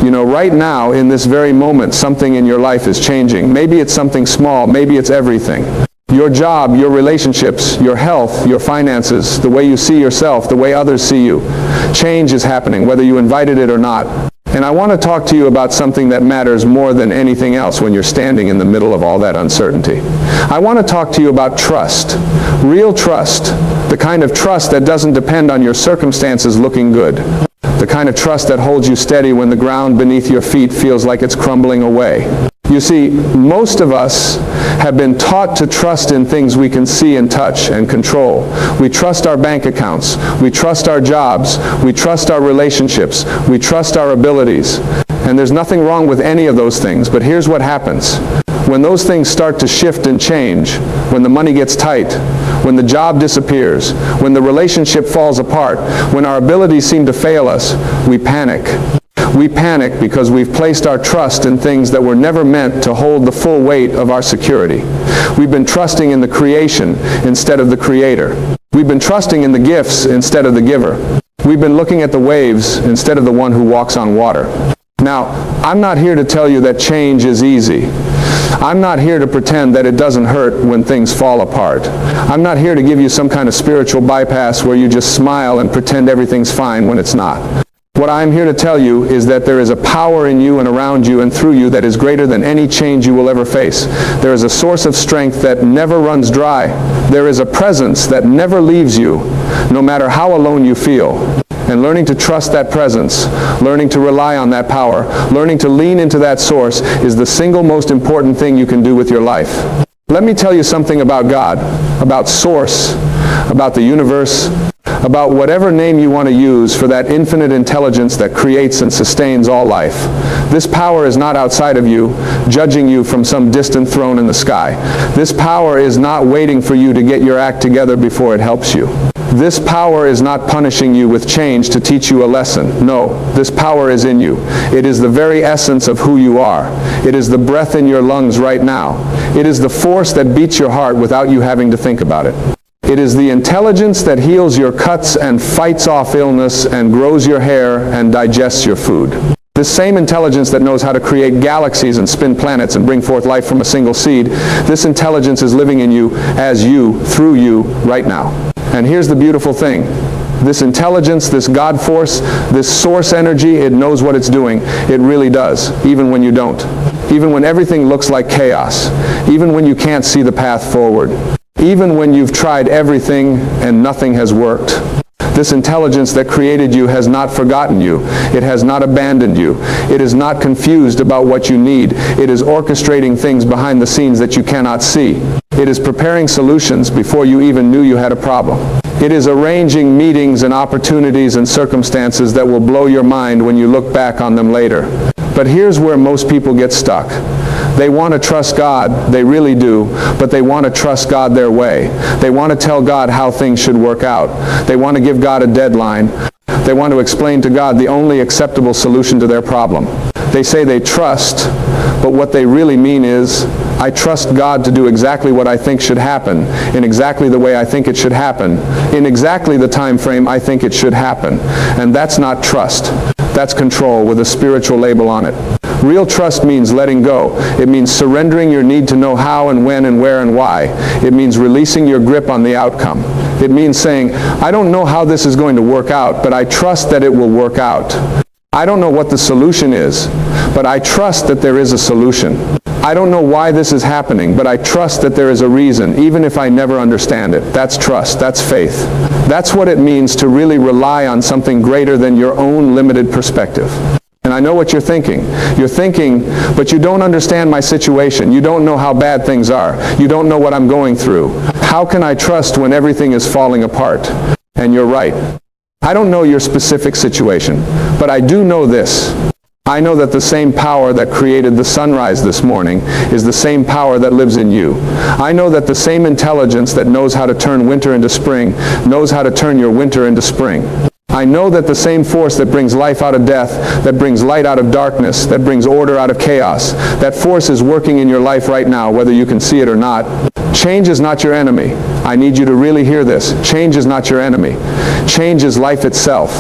You know, right now, in this very moment, something in your life is changing. Maybe it's something small, maybe it's everything. Your job, your relationships, your health, your finances, the way you see yourself, the way others see you. Change is happening, whether you invited it or not. And I want to talk to you about something that matters more than anything else when you're standing in the middle of all that uncertainty. I want to talk to you about trust. Real trust. The kind of trust that doesn't depend on your circumstances looking good. The kind of trust that holds you steady when the ground beneath your feet feels like it's crumbling away. You see, most of us have been taught to trust in things we can see and touch and control. We trust our bank accounts. We trust our jobs. We trust our relationships. We trust our abilities. And there's nothing wrong with any of those things. But here's what happens. When those things start to shift and change, when the money gets tight, when the job disappears, when the relationship falls apart, when our abilities seem to fail us, we panic. We panic because we've placed our trust in things that were never meant to hold the full weight of our security. We've been trusting in the creation instead of the creator. We've been trusting in the gifts instead of the giver. We've been looking at the waves instead of the one who walks on water. Now, I'm not here to tell you that change is easy. I'm not here to pretend that it doesn't hurt when things fall apart. I'm not here to give you some kind of spiritual bypass where you just smile and pretend everything's fine when it's not. What I'm here to tell you is that there is a power in you and around you and through you that is greater than any change you will ever face. There is a source of strength that never runs dry. There is a presence that never leaves you, no matter how alone you feel. And learning to trust that presence, learning to rely on that power, learning to lean into that source is the single most important thing you can do with your life. Let me tell you something about God, about source, about the universe, about whatever name you want to use for that infinite intelligence that creates and sustains all life. This power is not outside of you, judging you from some distant throne in the sky. This power is not waiting for you to get your act together before it helps you. This power is not punishing you with change to teach you a lesson. No, this power is in you. It is the very essence of who you are. It is the breath in your lungs right now. It is the force that beats your heart without you having to think about it. It is the intelligence that heals your cuts and fights off illness and grows your hair and digests your food. This same intelligence that knows how to create galaxies and spin planets and bring forth life from a single seed, this intelligence is living in you, as you, through you, right now. And here's the beautiful thing. This intelligence, this God force, this source energy, it knows what it's doing. It really does, even when you don't. Even when everything looks like chaos. Even when you can't see the path forward. Even when you've tried everything and nothing has worked. This intelligence that created you has not forgotten you. It has not abandoned you. It is not confused about what you need. It is orchestrating things behind the scenes that you cannot see. It is preparing solutions before you even knew you had a problem. It is arranging meetings and opportunities and circumstances that will blow your mind when you look back on them later. But here's where most people get stuck. They want to trust God, they really do, but they want to trust God their way. They want to tell God how things should work out. They want to give God a deadline. They want to explain to God the only acceptable solution to their problem. They say they trust, but what they really mean is, I trust God to do exactly what I think should happen, in exactly the way I think it should happen, in exactly the time frame I think it should happen. And that's not trust. That's control with a spiritual label on it. Real trust means letting go. It means surrendering your need to know how and when and where and why. It means releasing your grip on the outcome. It means saying, I don't know how this is going to work out, but I trust that it will work out. I don't know what the solution is, but I trust that there is a solution. I don't know why this is happening, but I trust that there is a reason, even if I never understand it. That's trust. That's faith. That's what it means to really rely on something greater than your own limited perspective. And I know what you're thinking. You're thinking, but you don't understand my situation. You don't know how bad things are. You don't know what I'm going through. How can I trust when everything is falling apart? And you're right. I don't know your specific situation, but I do know this. I know that the same power that created the sunrise this morning is the same power that lives in you. I know that the same intelligence that knows how to turn winter into spring knows how to turn your winter into spring. I know that the same force that brings life out of death, that brings light out of darkness, that brings order out of chaos, that force is working in your life right now, whether you can see it or not. Change is not your enemy. I need you to really hear this. Change is not your enemy. Change is life itself.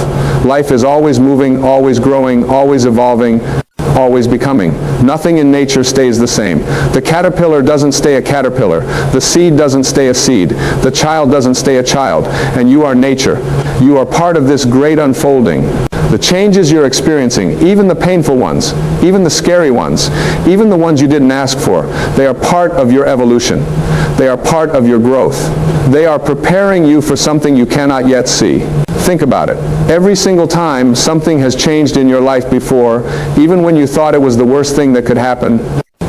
Life is always moving, always growing, always evolving, always becoming. Nothing in nature stays the same. The caterpillar doesn't stay a caterpillar. The seed doesn't stay a seed. The child doesn't stay a child. And you are nature. You are part of this great unfolding. The changes you're experiencing, even the painful ones, even the scary ones, even the ones you didn't ask for, they are part of your evolution. They are part of your growth. They are preparing you for something you cannot yet see. Think about it. Every single time something has changed in your life before, even when you thought it was the worst thing that could happen,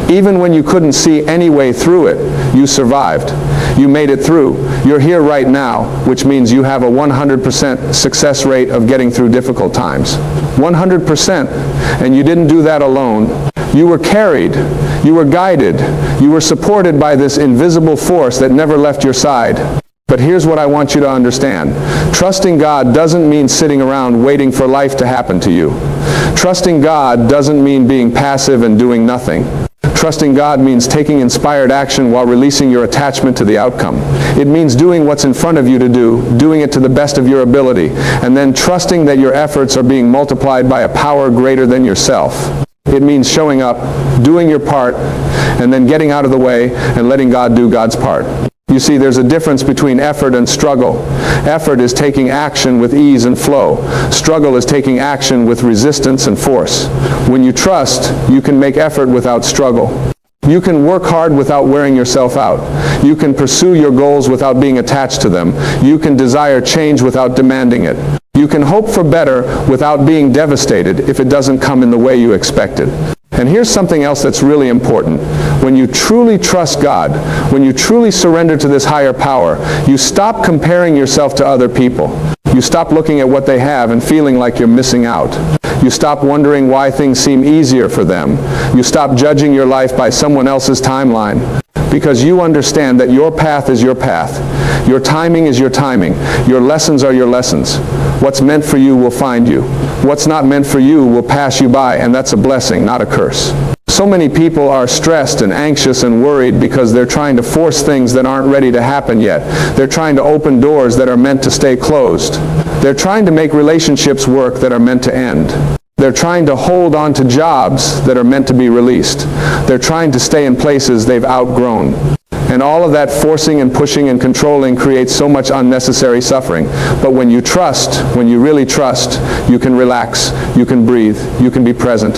even when you couldn't see any way through it, you survived. You made it through. You're here right now, which means you have a 100% success rate of getting through difficult times. 100%. And you didn't do that alone. You were carried. You were guided. You were supported by this invisible force that never left your side. But here's what I want you to understand. Trusting God doesn't mean sitting around waiting for life to happen to you. Trusting God doesn't mean being passive and doing nothing. Trusting God means taking inspired action while releasing your attachment to the outcome. It means doing what's in front of you to do, doing it to the best of your ability, and then trusting that your efforts are being multiplied by a power greater than yourself. It means showing up, doing your part, and then getting out of the way and letting God do God's part. You see, there's a difference between effort and struggle. Effort is taking action with ease and flow. Struggle is taking action with resistance and force. When you trust, you can make effort without struggle. You can work hard without wearing yourself out. You can pursue your goals without being attached to them. You can desire change without demanding it. You can hope for better without being devastated if it doesn't come in the way you expected. And here's something else that's really important. When you truly trust God, when you truly surrender to this higher power, you stop comparing yourself to other people. You stop looking at what they have and feeling like you're missing out. You stop wondering why things seem easier for them. You stop judging your life by someone else's timeline. Because you understand that your path is your path. Your timing is your timing. Your lessons are your lessons. What's meant for you will find you. What's not meant for you will pass you by, and that's a blessing, not a curse. So many people are stressed and anxious and worried because they're trying to force things that aren't ready to happen yet. They're trying to open doors that are meant to stay closed. They're trying to make relationships work that are meant to end. They're trying to hold on to jobs that are meant to be released. They're trying to stay in places they've outgrown. And all of that forcing and pushing and controlling creates so much unnecessary suffering. But when you trust, when you really trust, you can relax, you can breathe, you can be present.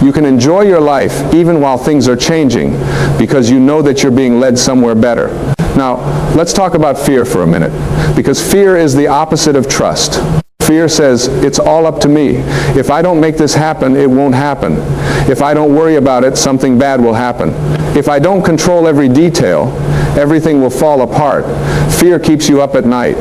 You can enjoy your life even while things are changing because you know that you're being led somewhere better. Now, let's talk about fear for a minute, because fear is the opposite of trust. Fear says, it's all up to me. If I don't make this happen, it won't happen. If I don't worry about it, something bad will happen. If I don't control every detail, everything will fall apart. Fear keeps you up at night.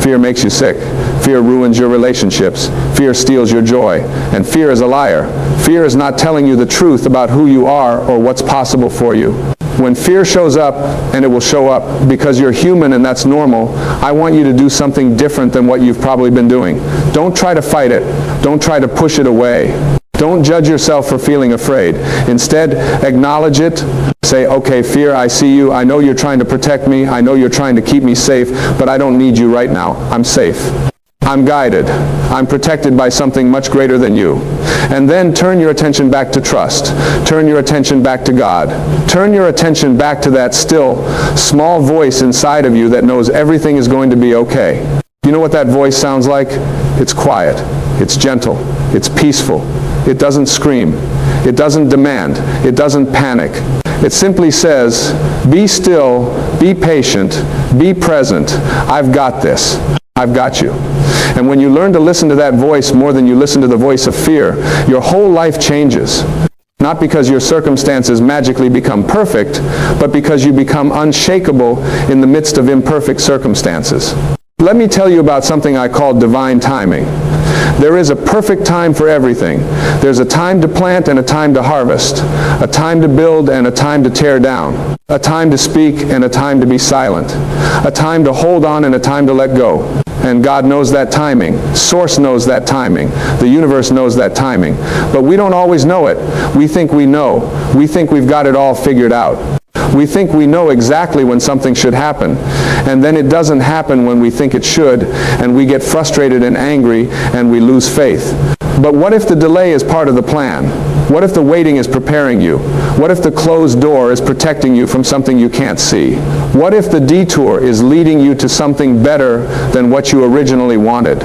Fear makes you sick. Fear ruins your relationships. Fear steals your joy. And fear is a liar. Fear is not telling you the truth about who you are or what's possible for you. When fear shows up, and it will show up because you're human and that's normal, I want you to do something different than what you've probably been doing. Don't try to fight it. Don't try to push it away. Don't judge yourself for feeling afraid. Instead, acknowledge it. Say, okay, fear, I see you. I know you're trying to protect me. I know you're trying to keep me safe, but I don't need you right now. I'm safe. I'm guided. I'm protected by something much greater than you. And then turn your attention back to trust. Turn your attention back to God. Turn your attention back to that still, small voice inside of you that knows everything is going to be okay. You know what that voice sounds like? It's quiet. It's gentle. It's peaceful. It doesn't scream. It doesn't demand. It doesn't panic. It simply says, be still, be patient, be present. I've got this. I've got you. And when you learn to listen to that voice more than you listen to the voice of fear, your whole life changes. Not because your circumstances magically become perfect, but because you become unshakable in the midst of imperfect circumstances. Let me tell you about something I call divine timing. There is a perfect time for everything. There's a time to plant and a time to harvest, a time to build and a time to tear down, a time to speak and a time to be silent, a time to hold on and a time to let go. And God knows that timing. Source knows that timing. The universe knows that timing. But we don't always know it. We think we know. We think we've got it all figured out. We think we know exactly when something should happen, and then it doesn't happen when we think it should, and we get frustrated and angry, and we lose faith. But what if the delay is part of the plan? What if the waiting is preparing you? What if the closed door is protecting you from something you can't see? What if the detour is leading you to something better than what you originally wanted?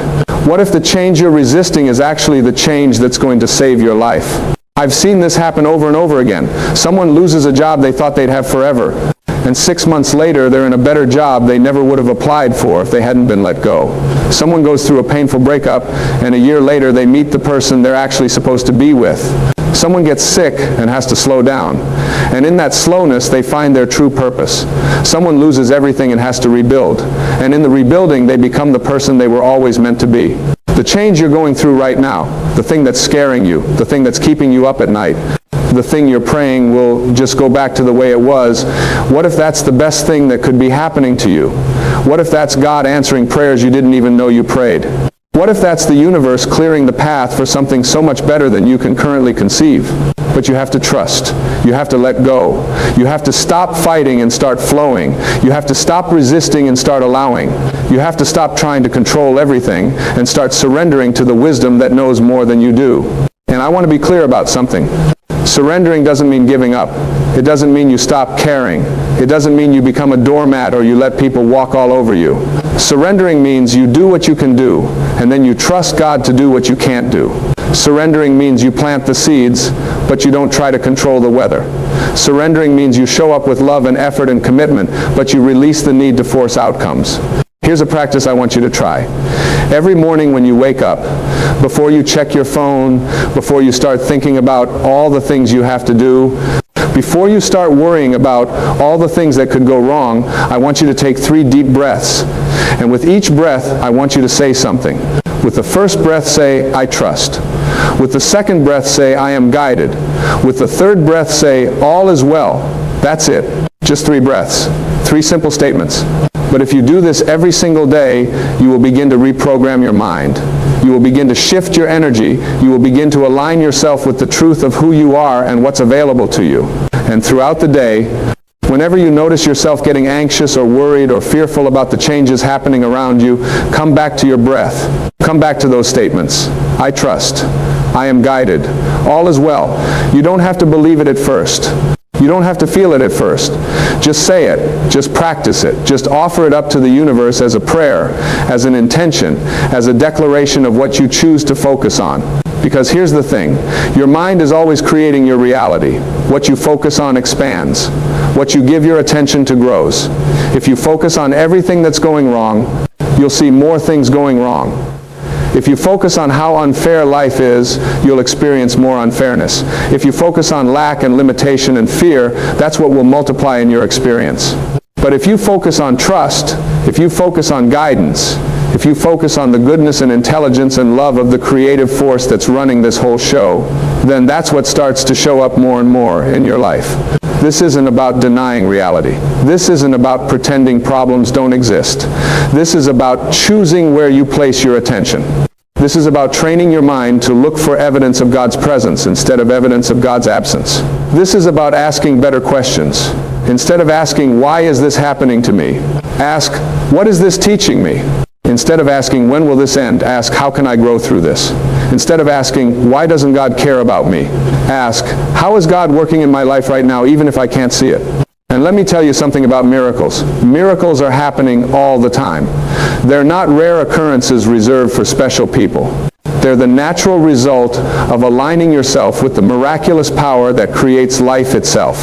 What if the change you're resisting is actually the change that's going to save your life? I've seen this happen over and over again. Someone loses a job they thought they'd have forever, and 6 months later they're in a better job they never would have applied for if they hadn't been let go. Someone goes through a painful breakup, and a year later they meet the person they're actually supposed to be with. Someone gets sick and has to slow down, and in that slowness they find their true purpose. Someone loses everything and has to rebuild, and in the rebuilding they become the person they were always meant to be. The change you're going through right now, the thing that's scaring you, the thing that's keeping you up at night, the thing you're praying will just go back to the way it was, what if that's the best thing that could be happening to you? What if that's God answering prayers you didn't even know you prayed? What if that's the universe clearing the path for something so much better than you can currently conceive? But you have to trust. You have to let go. You have to stop fighting and start flowing. You have to stop resisting and start allowing. You have to stop trying to control everything and start surrendering to the wisdom that knows more than you do. And I want to be clear about something. Surrendering doesn't mean giving up. It doesn't mean you stop caring. It doesn't mean you become a doormat or you let people walk all over you. Surrendering means you do what you can do, and then you trust God to do what you can't do. Surrendering means you plant the seeds, but you don't try to control the weather. Surrendering means you show up with love and effort and commitment, but you release the need to force outcomes. Here's a practice I want you to try. Every morning when you wake up, before you check your phone, before you start thinking about all the things you have to do, before you start worrying about all the things that could go wrong, I want you to take 3 deep breaths. And with each breath, I want you to say something. With the first breath, say, I trust. With the second breath, say, I am guided. With the third breath, say, all is well. That's it. Just 3 breaths. 3 simple statements. But if you do this every single day, you will begin to reprogram your mind. You will begin to shift your energy. You will begin to align yourself with the truth of who you are and what's available to you. And throughout the day, whenever you notice yourself getting anxious or worried or fearful about the changes happening around you, come back to your breath. Come back to those statements. I trust. I am guided. All is well. You don't have to believe it at first. You don't have to feel it at first. Just say it. Just practice it. Just offer it up to the universe as a prayer, as an intention, as a declaration of what you choose to focus on. Because here's the thing. Your mind is always creating your reality. What you focus on expands. What you give your attention to grows. If you focus on everything that's going wrong, you'll see more things going wrong. If you focus on how unfair life is, you'll experience more unfairness. If you focus on lack and limitation and fear, that's what will multiply in your experience. But if you focus on trust, if you focus on guidance, if you focus on the goodness and intelligence and love of the creative force that's running this whole show, then that's what starts to show up more and more in your life. This isn't about denying reality. This isn't about pretending problems don't exist. This is about choosing where you place your attention. This is about training your mind to look for evidence of God's presence instead of evidence of God's absence. This is about asking better questions. Instead of asking, why is this happening to me? Ask, what is this teaching me? Instead of asking, when will this end? Ask, how can I grow through this? Instead of asking, why doesn't God care about me? Ask, how is God working in my life right now, even if I can't see it? And let me tell you something about miracles. Miracles are happening all the time. They're not rare occurrences reserved for special people. They're the natural result of aligning yourself with the miraculous power that creates life itself.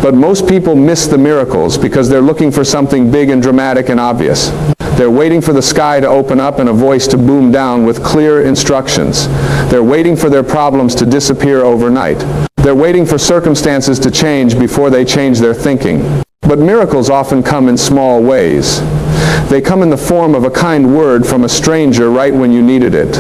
But most people miss the miracles because they're looking for something big and dramatic and obvious. They're waiting for the sky to open up and a voice to boom down with clear instructions. They're waiting for their problems to disappear overnight. They're waiting for circumstances to change before they change their thinking. But miracles often come in small ways. They come in the form of a kind word from a stranger right when you needed it.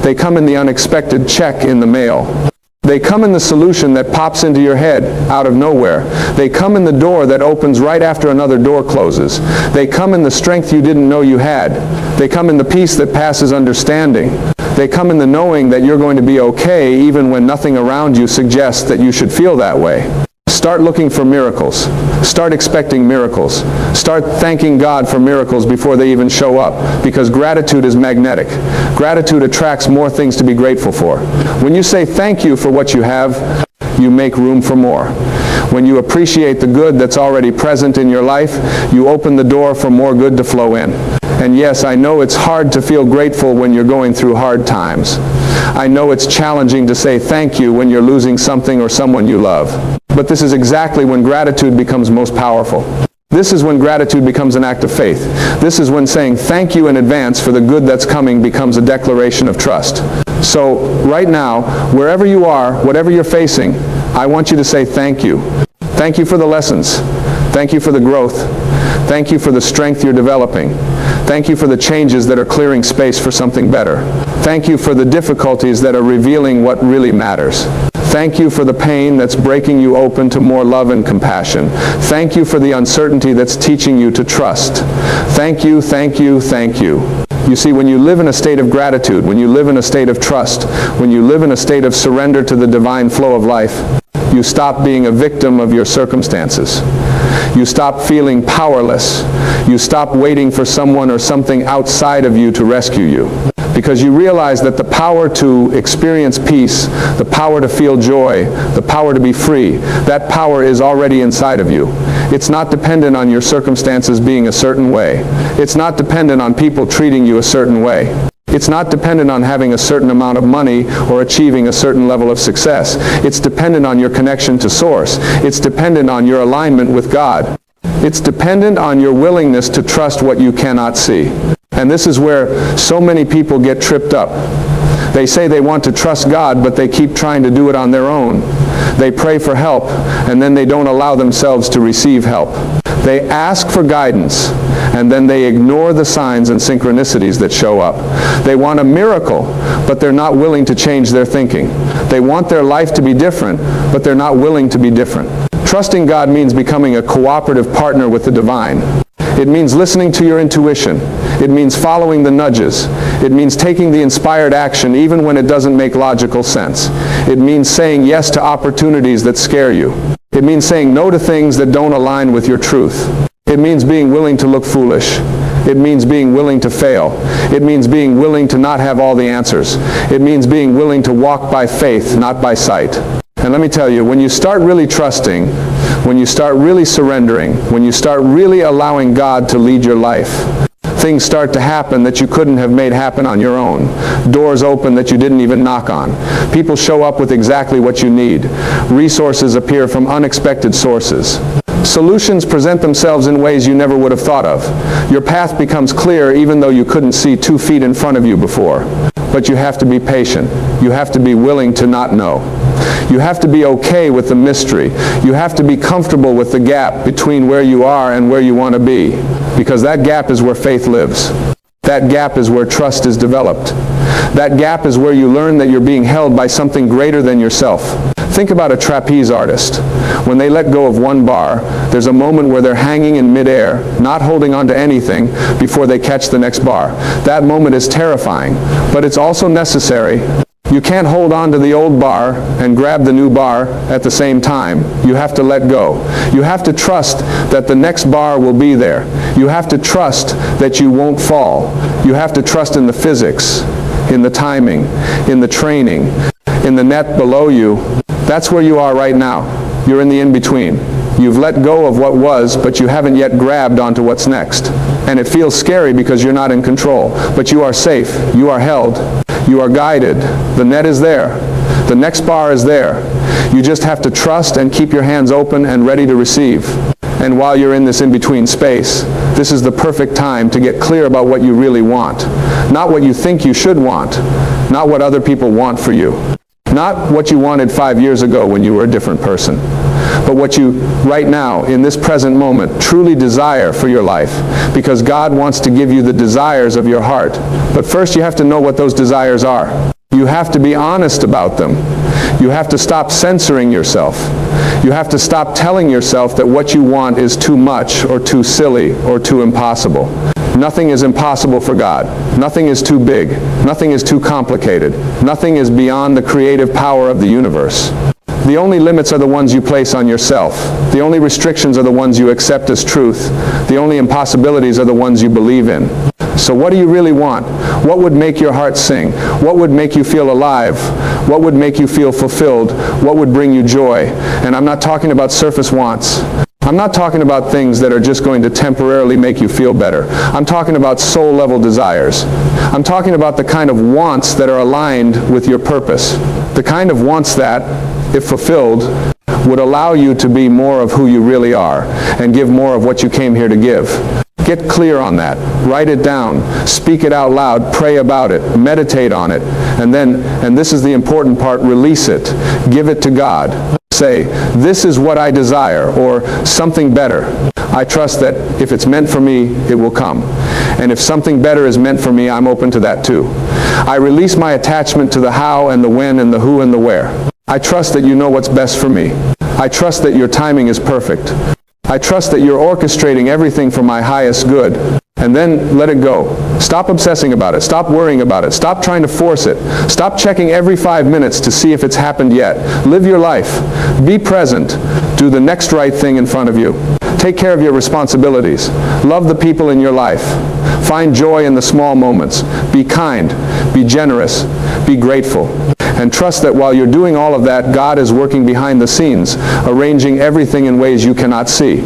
They come in the unexpected check in the mail. They come in the solution that pops into your head out of nowhere. They come in the door that opens right after another door closes. They come in the strength you didn't know you had. They come in the peace that passes understanding. They come in the knowing that you're going to be okay even when nothing around you suggests that you should feel that way. Start looking for miracles. Start expecting miracles. Start thanking God for miracles before they even show up, because gratitude is magnetic. Gratitude attracts more things to be grateful for. When you say thank you for what you have, you make room for more. When you appreciate the good that's already present in your life, you open the door for more good to flow in. And yes, I know it's hard to feel grateful when you're going through hard times. I know it's challenging to say thank you when you're losing something or someone you love. But this is exactly when gratitude becomes most powerful. This is when gratitude becomes an act of faith. This is when saying thank you in advance for the good that's coming becomes a declaration of trust. So right now, wherever you are, whatever you're facing, I want you to say thank you. Thank you for the lessons. Thank you for the growth. Thank you for the strength you're developing. Thank you for the changes that are clearing space for something better. Thank you for the difficulties that are revealing what really matters. Thank you for the pain that's breaking you open to more love and compassion. Thank you for the uncertainty that's teaching you to trust. Thank you, thank you, thank you. You see, when you live in a state of gratitude, when you live in a state of trust, when you live in a state of surrender to the divine flow of life, you stop being a victim of your circumstances. You stop feeling powerless. You stop waiting for someone or something outside of you to rescue you. Because you realize that the power to experience peace, the power to feel joy, the power to be free, that power is already inside of you. It's not dependent on your circumstances being a certain way. It's not dependent on people treating you a certain way. It's not dependent on having a certain amount of money or achieving a certain level of success. It's dependent on your connection to Source. It's dependent on your alignment with God. It's dependent on your willingness to trust what you cannot see. And this is where so many people get tripped up. They say they want to trust God, but they keep trying to do it on their own. They pray for help, and then they don't allow themselves to receive help. They ask for guidance, and then they ignore the signs and synchronicities that show up. They want a miracle, but they're not willing to change their thinking. They want their life to be different, but they're not willing to be different. Trusting God means becoming a cooperative partner with the divine. It means listening to your intuition. It means following the nudges. It means taking the inspired action even when it doesn't make logical sense. It means saying yes to opportunities that scare you. It means saying no to things that don't align with your truth. It means being willing to look foolish. It means being willing to fail. It means being willing to not have all the answers. It means being willing to walk by faith, not by sight. And let me tell you, when you start really trusting, when you start really surrendering, when you start really allowing God to lead your life, things start to happen that you couldn't have made happen on your own. Doors open that you didn't even knock on. People show up with exactly what you need. Resources appear from unexpected sources. Solutions present themselves in ways you never would have thought of. Your path becomes clear even though you couldn't see 2 feet in front of you before. But you have to be patient. You have to be willing to not know. You have to be okay with the mystery. You have to be comfortable with the gap between where you are and where you want to be. Because that gap is where faith lives. That gap is where trust is developed. That gap is where you learn that you're being held by something greater than yourself. Think about a trapeze artist. When they let go of one bar, there's a moment where they're hanging in midair, not holding on to anything before they catch the next bar. That moment is terrifying, but it's also necessary. You can't hold on to the old bar and grab the new bar at the same time. You have to let go. You have to trust that the next bar will be there. You have to trust that you won't fall. You have to trust in the physics, in the timing, in the training, in the net below you. That's where you are right now. You're in the in-between. You've let go of what was, but you haven't yet grabbed onto what's next. And it feels scary because you're not in control. But you are safe. You are held. You are guided. The net is there. The next bar is there. You just have to trust and keep your hands open and ready to receive. And while you're in this in-between space, this is the perfect time to get clear about what you really want. Not what you think you should want. Not what other people want for you. Not what you wanted 5 years ago when you were a different person. But what you, right now, in this present moment, truly desire for your life. Because God wants to give you the desires of your heart. But first you have to know what those desires are. You have to be honest about them. You have to stop censoring yourself. You have to stop telling yourself that what you want is too much or too silly or too impossible. Nothing is impossible for God. Nothing is too big. Nothing is too complicated. Nothing is beyond the creative power of the universe. The only limits are the ones you place on yourself. The only restrictions are the ones you accept as truth. The only impossibilities are the ones you believe in. So what do you really want? What would make your heart sing? What would make you feel alive? What would make you feel fulfilled? What would bring you joy? And I'm not talking about surface wants. I'm not talking about things that are just going to temporarily make you feel better. I'm talking about soul-level desires. I'm talking about the kind of wants that are aligned with your purpose. The kind of wants that, if fulfilled, would allow you to be more of who you really are and give more of what you came here to give. Get clear on that. Write it down. Speak it out loud. Pray about it. Meditate on it. And then, and this is the important part, release it. Give it to God. Say, this is what I desire, or something better. I trust that if it's meant for me, it will come. And if something better is meant for me, I'm open to that too. I release my attachment to the how and the when and the who and the where. I trust that you know what's best for me. I trust that your timing is perfect. I trust that you're orchestrating everything for my highest good. And then let it go. Stop obsessing about it. Stop worrying about it. Stop trying to force it. Stop checking every 5 minutes to see if it's happened yet. Live your life. Be present. Do the next right thing in front of you. Take care of your responsibilities. Love the people in your life. Find joy in the small moments. Be kind. Be generous. Be grateful. And trust that while you're doing all of that, God is working behind the scenes, arranging everything in ways you cannot see.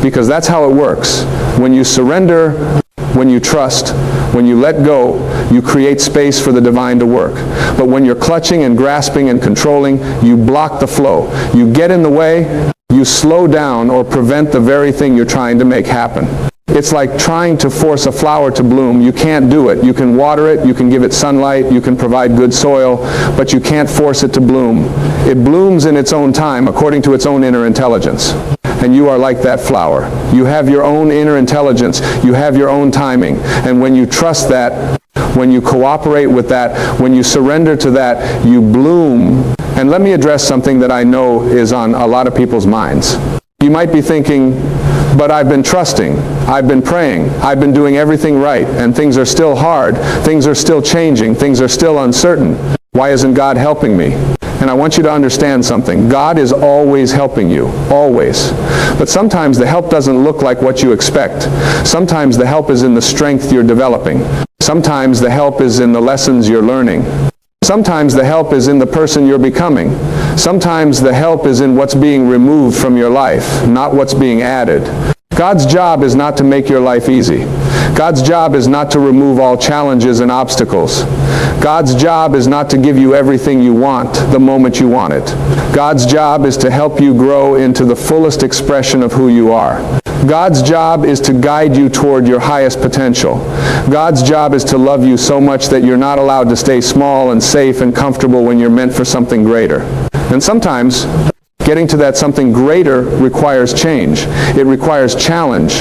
Because that's how it works. When you surrender, when you trust, when you let go, you create space for the divine to work. But when you're clutching and grasping and controlling, you block the flow. You get in the way, you slow down or prevent the very thing you're trying to make happen. It's like trying to force a flower to bloom. You can't do it. You can water it, you can give it sunlight, you can provide good soil, but you can't force it to bloom. It blooms in its own time, according to its own inner intelligence. And you are like that flower. You have your own inner intelligence. You have your own timing. And when you trust that, when you cooperate with that, when you surrender to that, you bloom. And let me address something that I know is on a lot of people's minds. You might be thinking, but I've been trusting, I've been praying, I've been doing everything right, and things are still hard, things are still changing, things are still uncertain. Why isn't God helping me? And I want you to understand something. God is always helping you, always. But sometimes the help doesn't look like what you expect. Sometimes the help is in the strength you're developing. Sometimes the help is in the lessons you're learning. Sometimes the help is in the person you're becoming. Sometimes the help is in what's being removed from your life, not what's being added. God's job is not to make your life easy. God's job is not to remove all challenges and obstacles. God's job is not to give you everything you want the moment you want it. God's job is to help you grow into the fullest expression of who you are. God's job is to guide you toward your highest potential. God's job is to love you so much that you're not allowed to stay small and safe and comfortable when you're meant for something greater. And sometimes getting to that something greater requires change. It requires challenge.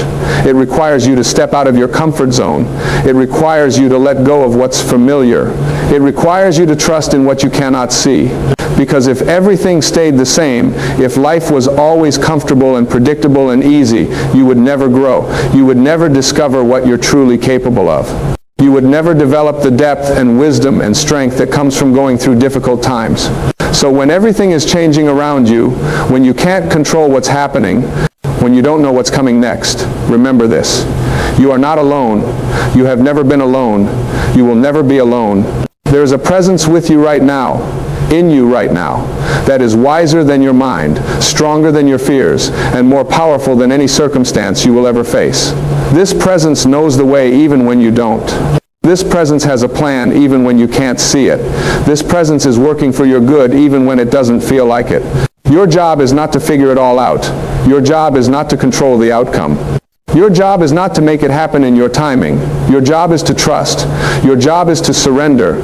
It requires you to step out of your comfort zone. It requires you to let go of what's familiar. It requires you to trust in what you cannot see. Because if everything stayed the same, if life was always comfortable and predictable and easy, you would never grow. You would never discover what you're truly capable of. You would never develop the depth and wisdom and strength that comes from going through difficult times. So when everything is changing around you, when you can't control what's happening, when you don't know what's coming next, remember this. You are not alone. You have never been alone. You will never be alone. There is a presence with you right now, in you right now, that is wiser than your mind, stronger than your fears, and more powerful than any circumstance you will ever face. This presence knows the way even when you don't. This presence has a plan even when you can't see it. This presence is working for your good even when it doesn't feel like it. Your job is not to figure it all out. Your job is not to control the outcome. Your job is not to make it happen in your timing. Your job is to trust. Your job is to surrender.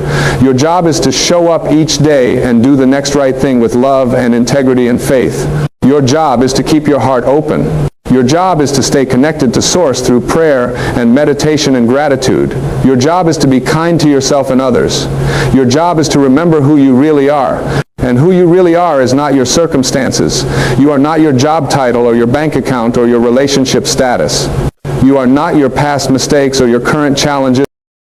Your job is to show up each day and do the next right thing with love and integrity and faith. Your job is to keep your heart open. Your job is to stay connected to Source through prayer and meditation and gratitude. Your job is to be kind to yourself and others. Your job is to remember who you really are. And who you really are is not your circumstances. You are not your job title or your bank account or your relationship status. You are not your past mistakes or your current challenges.